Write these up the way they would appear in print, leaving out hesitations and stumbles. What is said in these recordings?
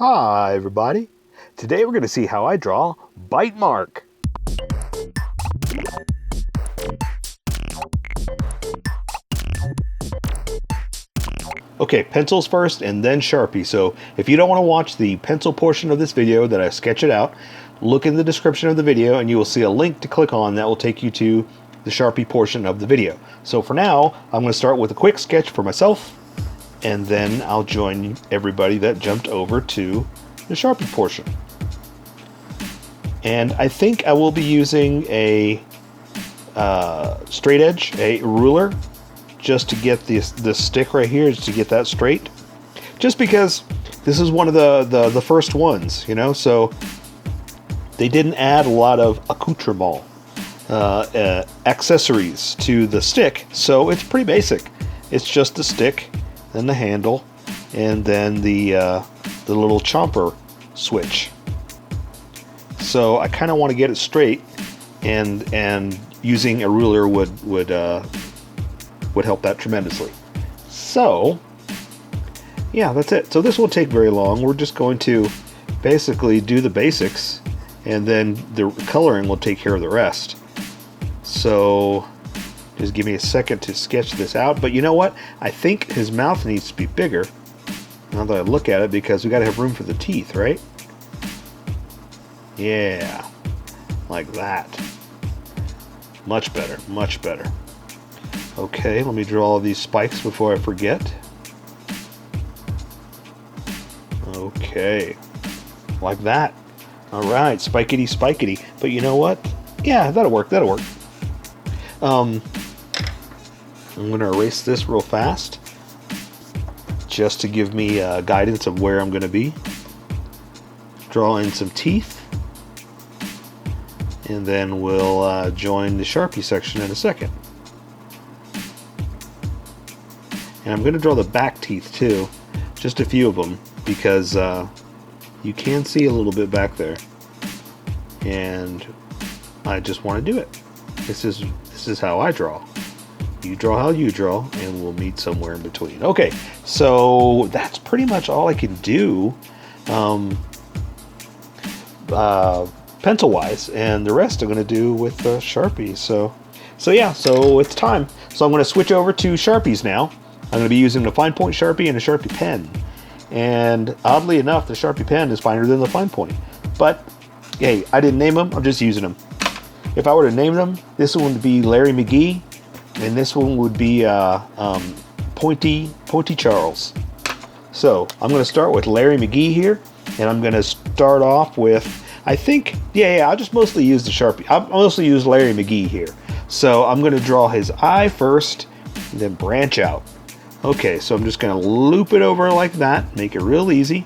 Hi everybody! Today we're going to see how I draw bite mark. Okay, pencils first and then Sharpie. So if you don't want to watch the pencil portion of this video that I sketch it out, look in the description of the video and you will see a link to click on that will take you to the Sharpie portion of the video. So for now, I'm going to start with a quick sketch for myself, and then I'll join everybody that jumped over to the Sharpie portion. And I think I will be using a straight edge, a ruler, just to get this stick right here, just to get that straight. Just because this is one of the first ones, you know, so they didn't add a lot of accoutrement, accessories to the stick, so it's pretty basic. It's just the stick, then the handle, and then the little chomper switch. So I kind of want to get it straight, and using a ruler would help that tremendously. So yeah, that's it. So this won't take very long. We're just going to basically do the basics, and then the coloring will take care of the rest. So just give me a second to sketch this out. But you know what? I think his mouth needs to be bigger now that I look at it, because we got to have room for the teeth, right? Yeah, like that. Much better, much better. Okay, let me draw all these spikes before I forget. Okay, like that. All right, spikety spikety. But you know what? Yeah, that'll work, that'll work. I'm going to erase this real fast, just to give me guidance of where I'm going to be. Draw in some teeth, and then we'll join the Sharpie section in a second. And I'm going to draw the back teeth too, just a few of them, because you can see a little bit back there, and I just want to do it. This is how I draw. You draw how you draw, and we'll meet somewhere in between. Okay, so that's pretty much all I can do pencil wise, and the rest I'm going to do with Sharpies. So yeah, so it's time. So I'm going to switch over to Sharpies now. I'm going to be using the fine point Sharpie and a Sharpie pen, and oddly enough, the Sharpie pen is finer than the fine point. But hey, I didn't name them, I'm just using them. If I were to name them, this one would be Larry McGee, and this one would be Pointy Charles. So I'm going to start with Larry McGee here, and I'm going to start off with, I think, yeah, I'll just mostly use the Sharpie. I'll mostly use Larry McGee here. So I'm going to draw his eye first, and then branch out. Okay, so I'm just going to loop it over like that, make it real easy.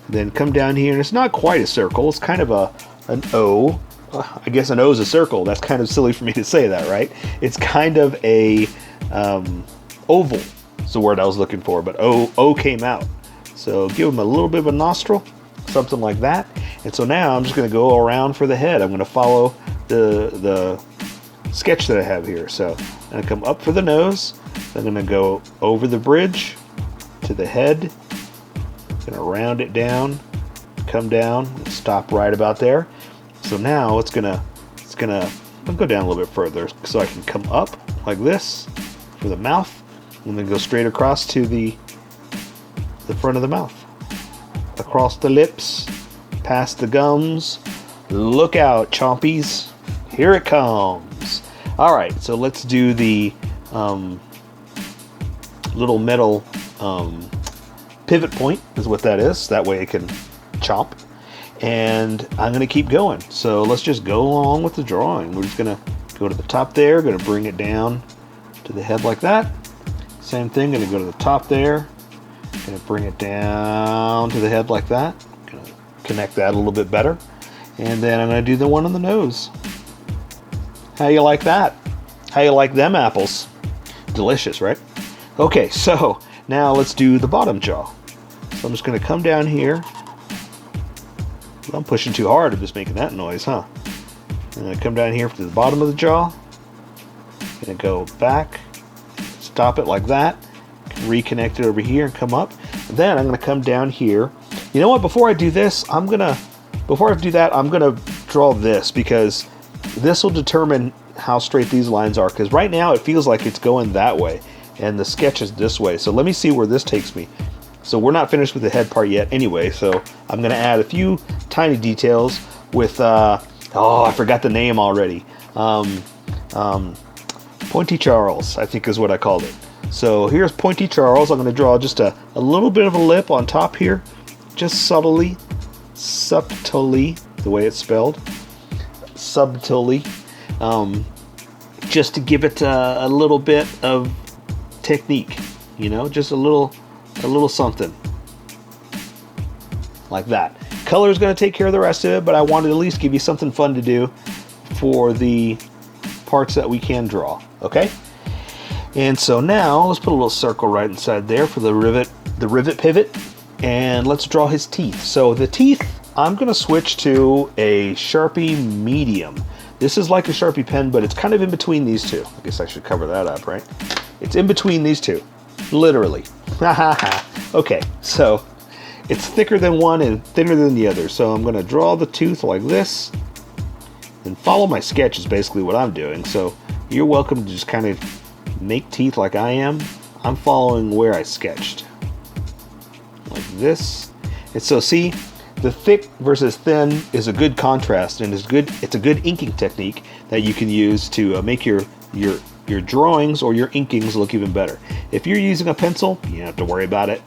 Then come down here, and it's not quite a circle. It's kind of an O. I guess an O is a circle. That's kind of silly for me to say that, right? It's kind of a oval. It's the word I was looking for, but O came out. So give him a little bit of a nostril, something like that. And so now I'm just going to go around for the head. I'm going to follow the sketch that I have here. So I'm going to come up for the nose. I'm going to go over the bridge to the head. I'm going to round it down, come down, and stop right about there. So now I'll go down a little bit further so I can come up like this for the mouth, and then go straight across to the front of the mouth, across the lips, past the gums. Look out, chompies! Here it comes. All right, so let's do the little metal pivot point is what that is. That way it can chomp. And I'm going to keep going. So let's just go along with the drawing. We're just going to go to the top there, going to bring it down to the head like that. Same thing, going to go to the top there, going to bring it down to the head like that. Going to connect that a little bit better. And then I'm going to do the one on the nose. How you like that? How you like them apples? Delicious, right? Okay, so now let's do the bottom jaw. So I'm just going to come down here. I'm pushing too hard. I'm just making that noise, huh? I'm going to come down here to the bottom of the jaw. Going to go back, stop it like that, reconnect it over here and come up. And then I'm going to come down here You know what? Before I do that, I'm gonna draw this, because this will determine how straight these lines are. Because right now it feels like it's going that way, and the sketch is this way. So let me see where this takes me. So we're not finished with the head part yet anyway, so I'm gonna add a few tiny details with, oh, I forgot the name already. Pointy Charles, I think is what I called it. So here's Pointy Charles. I'm gonna draw just a little bit of a lip on top here, just subtly, the way it's spelled, subtly, just to give it a little bit of technique, you know, just a little something like that. Color is going to take care of the rest of it, but I wanted to at least give you something fun to do for the parts that we can draw. Okay, and so now let's put a little circle right inside there for the rivet pivot, and let's draw his teeth. So the teeth, I'm going to switch to a Sharpie medium. This is like a Sharpie pen, but it's kind of in between these two. I guess I should cover that up, right? It's in between these two, literally. Okay, so it's thicker than one and thinner than the other. So I'm going to draw the tooth like this, and follow my sketch is basically what I'm doing. So you're welcome to just kind of make teeth like I am. I'm following where I sketched, like this. And so see, the thick versus thin is a good contrast, and it's a good inking technique that you can use to make your drawings or your inkings look even better. If you're using a pencil, you don't have to worry about it.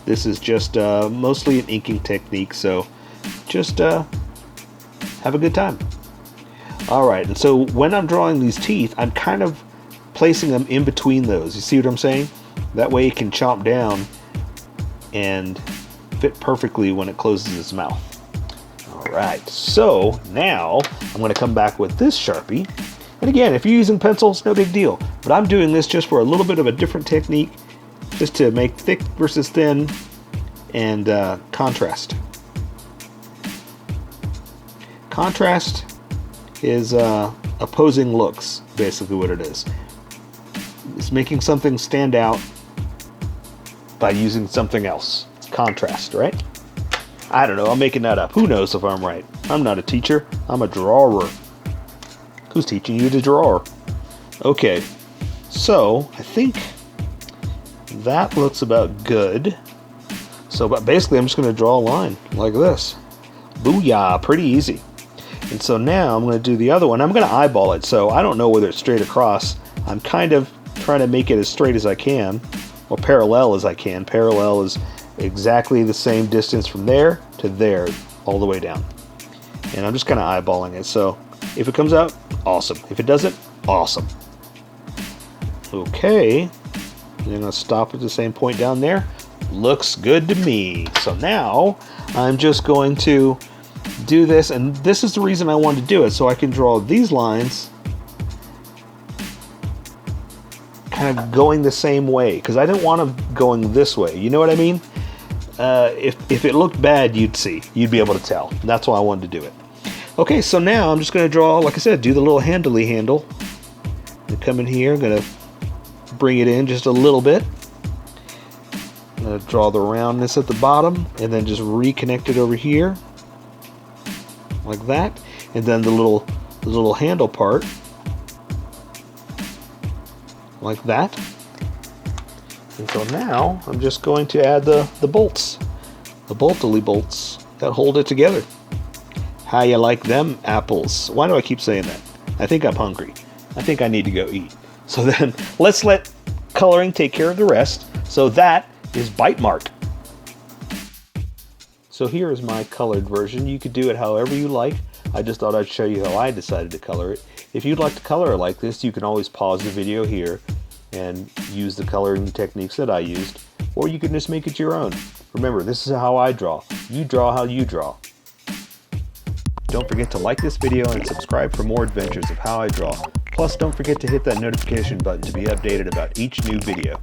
This is just mostly an inking technique, so just have a good time. Alright, and so when I'm drawing these teeth, I'm kind of placing them in between those. You see what I'm saying? That way it can chomp down and fit perfectly when it closes its mouth. Alright, so now I'm going to come back with this Sharpie. And again, if you're using pencils, no big deal. But I'm doing this just for a little bit of a different technique, just to make thick versus thin and contrast. Contrast is opposing looks, basically what it is. It's making something stand out by using something else. Contrast, right? I don't know, I'm making that up. Who knows if I'm right? I'm not a teacher, I'm a drawer. Who's teaching you to draw? Okay, so I think that looks about good. So, but basically I'm just going to draw a line like this. Booyah, pretty easy. And so now I'm going to do the other one. I'm going to eyeball it, so I don't know whether it's straight across. I'm kind of trying to make it as straight as I can, or parallel as I can. Parallel is exactly the same distance from there to there, all the way down. And I'm just kind of eyeballing it. So if it comes out, awesome. If it doesn't, awesome. Okay, I'm going to stop at the same point down there. Looks good to me. So now I'm just going to do this, and this is the reason I wanted to do it, so I can draw these lines kind of going the same way, because I didn't want them going this way. You know what I mean? If it looked bad, you'd be able to tell. That's why I wanted to do it. Okay, so now I'm just going to draw, like I said, do the little handly handle. I'm come in here, I'm going to bring it in just a little bit. I'm going to draw the roundness at the bottom, and then just reconnect it over here, like that. And then the little handle part, like that. And so now I'm just going to add the bolts, the boltily bolts that hold it together. How you like them apples? Why do I keep saying that? I think I'm hungry. I think I need to go eat. So then let's let coloring take care of the rest. So that is bite mark. So here is my colored version. You could do it however you like. I just thought I'd show you how I decided to color it. If you'd like to color it like this, you can always pause the video here and use the coloring techniques that I used, or you can just make it your own. Remember, this is how I draw. You draw how you draw. Don't forget to like this video and subscribe for more adventures of how I draw. Plus, don't forget to hit that notification button to be updated about each new video.